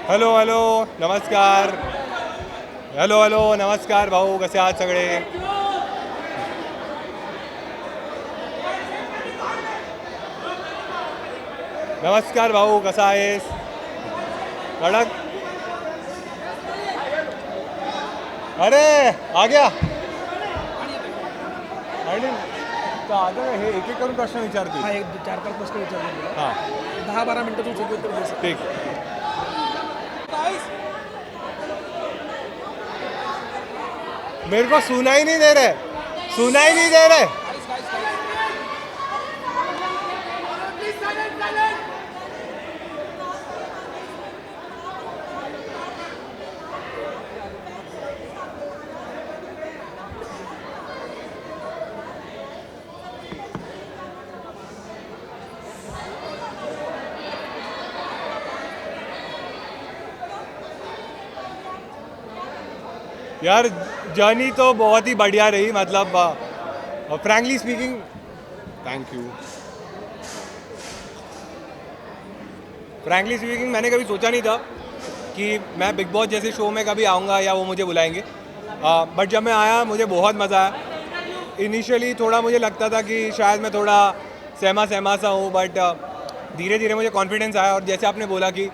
Hello hello नमस्कार. Hello hello नमस्कार भाऊ, कसे आहात सगळे? नमस्कार भाऊ, कसा आहेस? कडक. अरे आ गया. आणि तर आता हे एक एक करून प्रश्न विचारतील. हा एक 4-5 प्रश्न विचारले तुला. हां 10-12 मिनिटं तू सगळं उत्तर दे सर. ठीक. मेरे को सुनाई नहीं दे रहे, सुनाई नहीं दे रहे. यार जर्नी तो बहुत ही बढ़िया रही, मतलब frankly speaking. Thank you. Frankly speaking मैंने कभी सोचा नहीं था कि मैं बिग बॉस जैसे शो में कभी आऊँगा या वो मुझे बुलाएंगे. बट जब मैं आया मुझे बहुत मज़ा आया. इनिशियली थोड़ा मुझे लगता था कि शायद मैं थोड़ा सहमा सहमा सा हूँ, बट धीरे धीरे मुझे कॉन्फिडेंस आया. और जैसे आपने बोला कि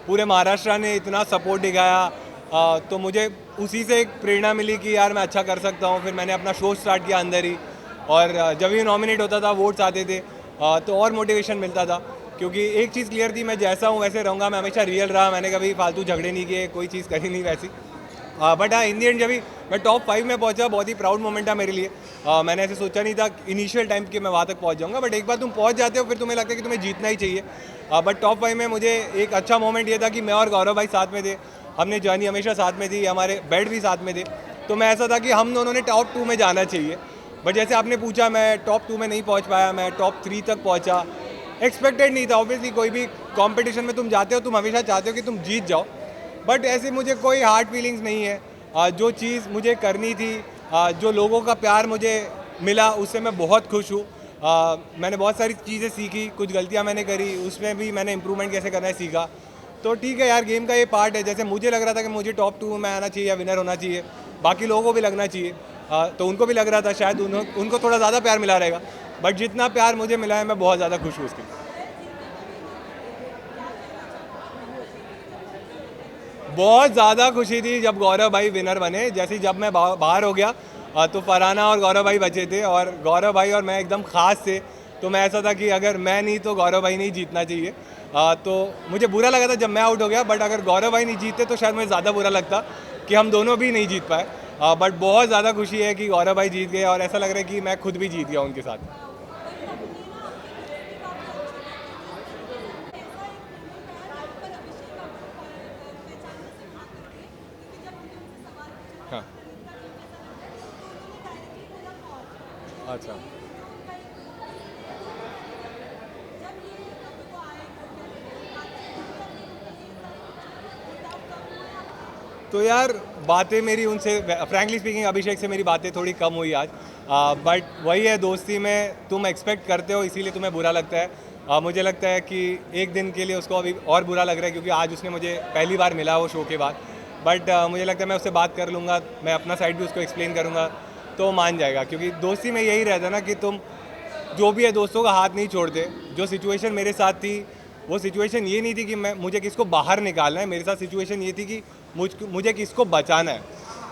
पूरे महाराष्ट्र ने इतना सपोर्ट दिखाया, तो मुझे उसी से एक प्रेरणा मिली कि यार मैं अच्छा कर सकता हूँ. फिर मैंने अपना शो स्टार्ट किया अंदर ही. और जब भी नॉमिनेट होता था, वोट्स आते थे, तो और मोटिवेशन मिलता था. क्योंकि एक चीज़ क्लियर थी, मैं जैसा हूँ वैसे रहूँगा. मैं हमेशा रियल रहा, मैंने कभी फालतू झगड़े नहीं किए, कोई चीज़ करी नहीं वैसी. बट हाँ, इन दी एंड जब भी मैं टॉप 5 में पहुंचा, बहुत ही प्राउड मोमेंट था मेरे लिए. मैंने ऐसे सोचा नहीं था इनिशियल टाइम कि मैं वहाँ तक पहुंच जाऊंगा. बट एक बार तुम पहुंच जाते हो, फिर तुम्हें लगता है कि तुम्हें जीतना ही चाहिए. बट टॉप 5 में मुझे एक अच्छा मोमेंट ये था कि मैं और गौरव भाई साथ में थे. हमने जर्नी हमेशा साथ में थी, हमारे बेड भी साथ में थे. तो मैं ऐसा था कि हम दोनों ने टॉप 2 में जाना चाहिए. बट जैसे आपने पूछा, मैं टॉप 2 में नहीं पहुँच पाया, मैं टॉप 3 तक पहुँचा. एक्सपेक्टेड नहीं था. ऑब्वियसली कोई भी कॉम्पिटिशन में तुम जाते हो, तुम हमेशा चाहते हो कि तुम जीत जाओ. बट ऐसे मुझे कोई हार्ड फीलिंग्स नहीं है. जो चीज़ मुझे करनी थी, जो लोगों का प्यार मुझे मिला, उससे मैं बहुत खुश हूँ. मैंने बहुत सारी चीज़ें सीखी, कुछ गलतियाँ मैंने करी, उसमें भी मैंने इंप्रूवमेंट कैसे करना है सीखा. तो ठीक है यार, गेम का ये पार्ट है. जैसे मुझे लग रहा था कि मुझे टॉप 2 में आना चाहिए या विनर होना चाहिए, बाकी लोगों को भी लगना चाहिए. तो उनको भी लग रहा था शायद उनको थोड़ा ज़्यादा प्यार मिला रहेगा. बट जितना प्यार मुझे मिला है, मैं बहुत ज़्यादा खुश हूँ उसके. बहुत ज़्यादा खुशी थी जब गौरव भाई विनर बने. जैसे ही जब मैं बाहर हो गया, तो फरहाना और गौरव भाई बचे थे, और गौरव भाई और मैं एकदम खास थे. तो मैं ऐसा था कि अगर मैं नहीं तो गौरव भाई नहीं जीतना चाहिए. तो मुझे बुरा लगा था जब मैं आउट हो गया. बट अगर गौरव भाई नहीं जीते तो शायद मुझे ज़्यादा बुरा लगता कि हम दोनों भी नहीं जीत पाए. बट बहुत ज़्यादा खुशी है कि गौरव भाई जीत गए, और ऐसा लग रहा है कि मैं खुद भी जीत गया उनके साथ. हाँ. अच्छा. तो यार बातें मेरी उनसे, फ्रैंकली स्पीकिंग अभिषेक से मेरी बातें थोड़ी कम हुई आज. बट वही है, दोस्ती में तुम एक्सपेक्ट करते हो, इसीलिए तुम्हें बुरा लगता है. मुझे लगता है कि एक दिन के लिए उसको अभी और बुरा लग रहा है, क्योंकि आज उसने मुझे पहली बार मिला वो शो के बाद. बट मुझे लगता है मैं उससे बात कर लूँगा, मैं अपना साइड भी उसको एक्सप्लेन करूँगा, तो मान जाएगा. क्योंकि दोस्ती में यही रहता है ना कि तुम जो भी है दोस्तों का हाथ नहीं छोड़ते. जो सिचुएशन मेरे साथ थी, वो सिचुएशन ये नहीं थी कि मैं मुझे किसको बाहर निकालना है. मेरे साथ सिचुएशन ये थी कि मुझे किसको बचाना है.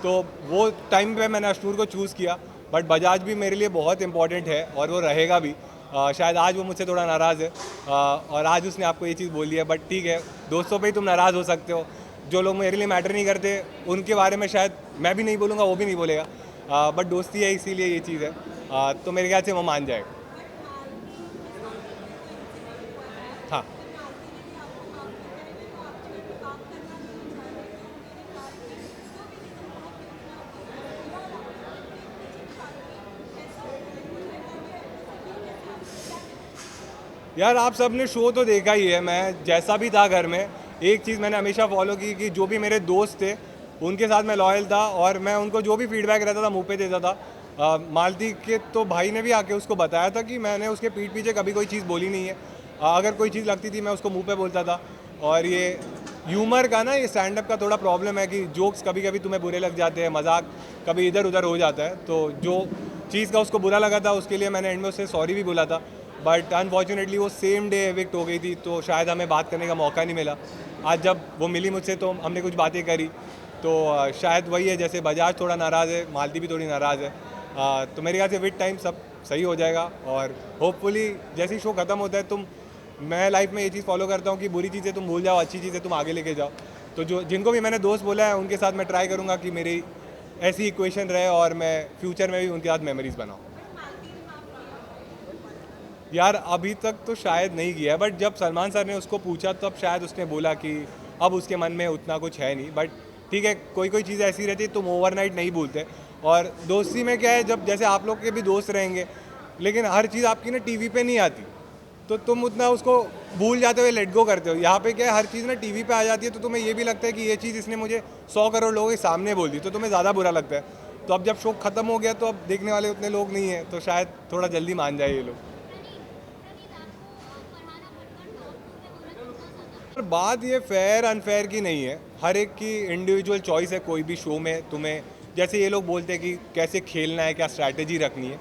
तो वो टाइम पे मैंने अशनूर को चूज़ किया. बट बजाज भी मेरे लिए बहुत इंपॉर्टेंट है, और वो रहेगा भी. शायद आज वो मुझसे थोड़ा नाराज़ है, और आज उसने आपको ये चीज़ बोली है. बट ठीक है, दोस्तों पे ही तुम नाराज़ हो सकते हो. जो लोग मेरे लिए मैटर नहीं करते, उनके बारे में शायद मैं भी नहीं बोलूँगा, वो भी नहीं बोलेगा. बट दोस्ती है, इसीलिए ये चीज़ है. तो मेरे ख्याल से वो मान जाएगा. हाँ. यार आप सब ने शो तो देखा ही है. मैं जैसा भी था घर में, एक चीज़ मैंने हमेशा फॉलो की कि जो भी मेरे दोस्त थे उनके साथ मैं लॉयल था, और मैं उनको जो भी फीडबैक रहता था मुंह पे देता था. मालती के तो भाई ने भी आके उसको बताया था कि मैंने उसके पीठ पीछे कभी कोई चीज़ बोली नहीं है. अगर कोई चीज़ लगती थी मैं उसको मुंह पे बोलता था. और ये ह्यूमर का ना, ये स्टैंड अप का थोड़ा प्रॉब्लम है कि जोक्स कभी कभी तुम्हें बुरे लग जाते हैं, मजाक कभी इधर उधर हो जाता है। तो जो चीज़ का उसको बुरा लगा था उसके लिए मैंने एंड में उससे सॉरी भी बोला था, बट अनफॉर्चुनेटली वो सेम डे एविक्ट हो गई थी, तो शायद हमें बात करने का मौका नहीं मिला। आज जब वो मिली मुझसे तो हमने कुछ बातें करी, तो शायद वही है, जैसे बजाज थोड़ा नाराज़ है, मालती भी थोड़ी नाराज़ है। तो मेरे ख्याल से विद टाइम सब सही हो जाएगा, और होपफुली जैसे ही शो ख़त्म होता है, मैं लाइफ में ये चीज़ फॉलो करता हूँ कि बुरी चीज़ें तुम भूल जाओ, अच्छी चीज़ें तुम आगे लेके जाओ। तो जो जिनको भी मैंने दोस्त बोला है उनके साथ मैं ट्राई करूँगा कि मेरी ऐसी इक्वेशन रहे और मैं फ्यूचर में भी उनके साथ मेमोरीज बनाऊँ। यार अभी तक तो शायद नहीं किया है, बट जब सलमान सर ने उसको पूछा तब शायद उसने बोला कि अब उसके मन में उतना कुछ है नहीं। बट ठीक है, कोई कोई चीज़ ऐसी रहती है तुम ओवरनाइट नहीं भूलते। और दोस्ती में क्या है, जब जैसे आप लोग के भी दोस्त रहेंगे, लेकिन हर चीज़ आपकी ना टीवी पे नहीं आती, तो तुम उतना उसको भूल जाते हो, लेट गो करते हो। यहाँ पे क्या है, हर चीज़ ना टीवी पे आ जाती है, तो तुम्हें ये भी लगता है कि ये चीज़ इसने मुझे 100 करोड़ लोगों के सामने बोल दी, तो तुम्हें ज़्यादा बुरा लगता है। तो अब जब शो खत्म हो गया तो अब देखने वाले उतने लोग नहीं हैं, तो शायद थोड़ा जल्दी मान जाए ये लोग। पर बात ये फेयर अनफेयर की नहीं है, हर एक की इंडिविजुअल चॉइस है। कोई भी शो में तुम्हें, जैसे ये लोग बोलते हैं कि कैसे खेलना है, क्या स्ट्रैटेजी रखनी है,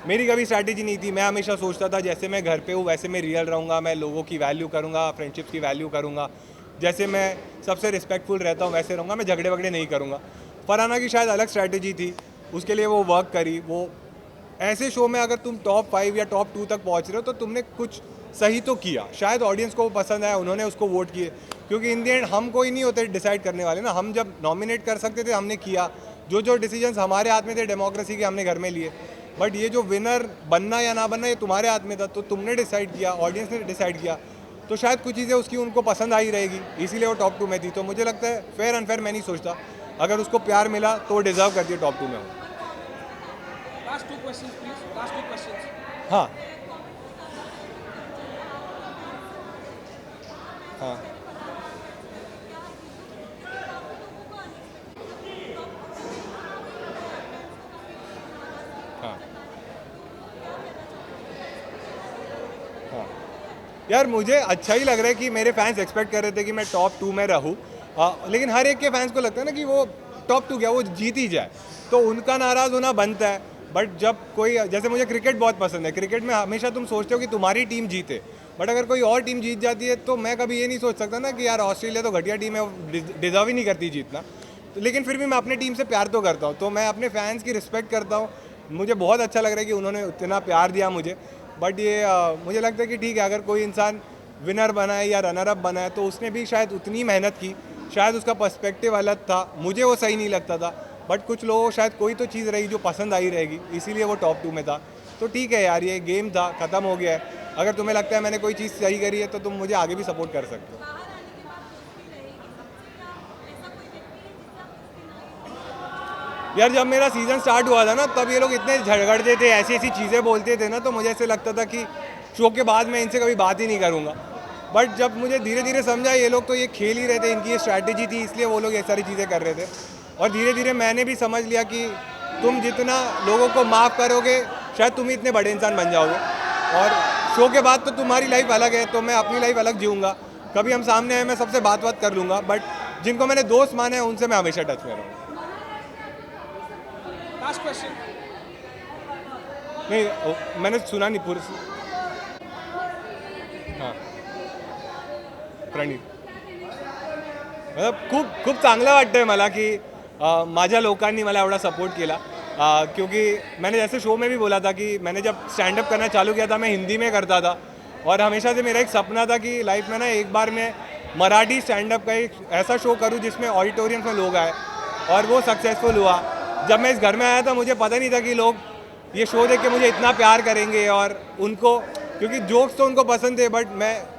मेरी कभी स्ट्रैटेजी नहीं थी। मैं हमेशा सोचता था जैसे मैं घर पे हूँ वैसे मैं रियल रहूँगा, मैं लोगों की वैल्यू करूँगा, फ्रेंडशिप्स की वैल्यू करूँगा, जैसे मैं सबसे रिस्पेक्टफुल रहता हूँ वैसे रहूँगा, मैं झगड़े वगड़े नहीं करूँगा। फरहाना की शायद अलग स्ट्रैटेजी थी, उसके लिए वो वर्क करी। वो ऐसे शो में अगर तुम टॉप 5 या टॉप 2 तक पहुंच रहे हो तो तुमने कुछ सही तो किया, शायद ऑडियंस को वो पसंद आया, उन्होंने उसको वोट किए। क्योंकि इन द एंड हम कोई नहीं होते डिसाइड करने वाले ना, हम जब नॉमिनेट कर सकते थे हमने किया, जो जो डिसीजंस हमारे हाथ में थे डेमोक्रेसी के हमने घर में लिए। बट ये जो विनर बनना या ना बनना ये तुम्हारे हाथ में था, तो तुमने डिसाइड किया, ऑडियंस ने डिसाइड किया, तो शायद कुछ चीज़ें उसकी उनको पसंद आई रहेगी, इसीलिए वो टॉप 2 में थी। तो मुझे लगता है फेयर अनफेयर मैं नहीं सोचता, अगर उसको प्यार मिला तो वो डिजर्व करती है टॉप 2 में हो। Last two questions, please. Last two questions. हाँ हाँ हाँ हाँ यार मुझे अच्छा ही लग रहा है कि मेरे फैंस एक्सपेक्ट कर रहे थे कि मैं टॉप 2 में रहूँ, लेकिन हर एक के फैंस को लगता है ना कि वो टॉप 2 क्या, वो जीत ही जाए, तो उनका नाराज़ होना बनता है। बट जब कोई, जैसे मुझे क्रिकेट बहुत पसंद है, क्रिकेट में हमेशा तुम सोचते हो कि तुम्हारी टीम जीते, बट अगर कोई और टीम जीत जाती है तो मैं कभी ये नहीं सोच सकता ना कि यार ऑस्ट्रेलिया तो घटिया टीम है, वो डिजर्व ही नहीं करती जीतना। तो लेकिन फिर भी मैं अपनी टीम से प्यार तो करता हूँ, तो मैं अपने फैंस की रिस्पेक्ट करता हूँ। मुझे बहुत अच्छा लग रहा है कि उन्होंने इतना प्यार दिया मुझे। बट ये मुझे लगता है कि ठीक है, अगर कोई इंसान विनर बना है या रनर अप बना है तो उसने भी शायद उतनी मेहनत की, शायद उसका पर्सपेक्टिव अलग था, मुझे वो सही नहीं लगता था, बट कुछ लोगों को शायद कोई तो चीज़ रही जो पसंद आई रहेगी, इसीलिए वो टॉप 2 में था। तो ठीक है यार, ये गेम था, ख़त्म हो गया है। अगर तुम्हें लगता है मैंने कोई चीज़ सही करी है तो तुम मुझे आगे भी सपोर्ट कर सकते हो। यार जब मेरा सीज़न स्टार्ट हुआ था ना, तब ये लोग इतने झगड़ते थे, ऐसी ऐसी चीज़ें बोलते थे ना, तो मुझे ऐसे लगता था कि शो के बाद मैं इनसे कभी बात ही नहीं करूँगा। बट जब मुझे धीरे धीरे समझा ये लोग तो ये खेल ही रहे थे, इनकी ये स्ट्रैटेजी थी, इसलिए वो लोग ये सारी चीज़ें कर रहे थे। और धीरे धीरे मैंने भी समझ लिया कि तुम जितना लोगों को माफ़ करोगे शायद तुम ही इतने बड़े इंसान बन जाओगे। और शो के बाद तो तुम्हारी लाइफ अलग है, तो मैं अपनी लाइफ अलग जीऊँगा। कभी हम सामने आए मैं सबसे बात कर लूँगा, बट जिनको मैंने दोस्त माने हैं उनसे मैं हमेशा टच में रहूँगा। Last question. नहीं मैंने सुना नहीं पूरा। हां प्रणीत, मतलब खूप खूप चांगलं वाटतंय मला की माझ्या लोकांनी मला एवढा सपोर्ट केला। क्योंकि मैंने जैसे शो में भी बोला था कि मैंने जब स्टैंड अप करना चालू किया था मैं हिंदी में करता था, और हमेशा से मेरा एक सपना था कि लाइफ में ना एक बार मैं मराठी स्टैंड अप का एक ऐसा शो करूं जिसमें ऑडिटोरियम में लोग आए, और वो सक्सेसफुल हुआ। जब मैं इस घर में आया था मुझे पता नहीं था कि लोग ये शो देख के मुझे इतना प्यार करेंगे, और उनको, क्योंकि जोक्स तो उनको पसंद थे, बट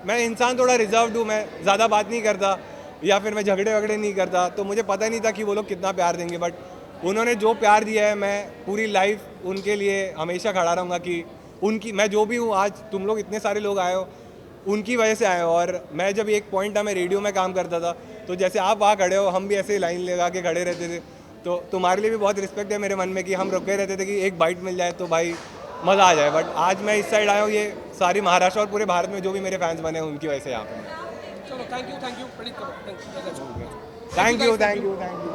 मैं इंसान थोड़ा रिजर्व्ड हूँ, मैं ज़्यादा बात नहीं करता या फिर मैं झगड़े वगड़े नहीं करता, तो मुझे पता नहीं था कि वो लोग कितना प्यार देंगे। बट उन्होंने जो प्यार दिया है, मैं पूरी लाइफ उनके लिए हमेशा खड़ा रहूँगा कि उनकी, मैं जो भी हूँ आज, तुम लोग इतने सारे लोग आए हो उनकी वजह से आए हो। और मैं जब एक पॉइंट था मैं रेडियो में काम करता था, तो जैसे आप वहाँ खड़े हो हम भी ऐसे लाइन लगा के खड़े रहते थे, तो तुम्हारे लिए भी बहुत रिस्पेक्ट है मेरे मन में कि हम रुके रहते थे कि एक बाइट मिल जाए तो भाई मज़ा आ जाए। बट आज मैं इस साइड आया हूँ, ये सारी महाराष्ट्र और पूरे भारत में जो भी मेरे फैंस बने हैं उनकी वजह से यहाँ पर। चलो thank you Pradeep Kapoor thank you thank you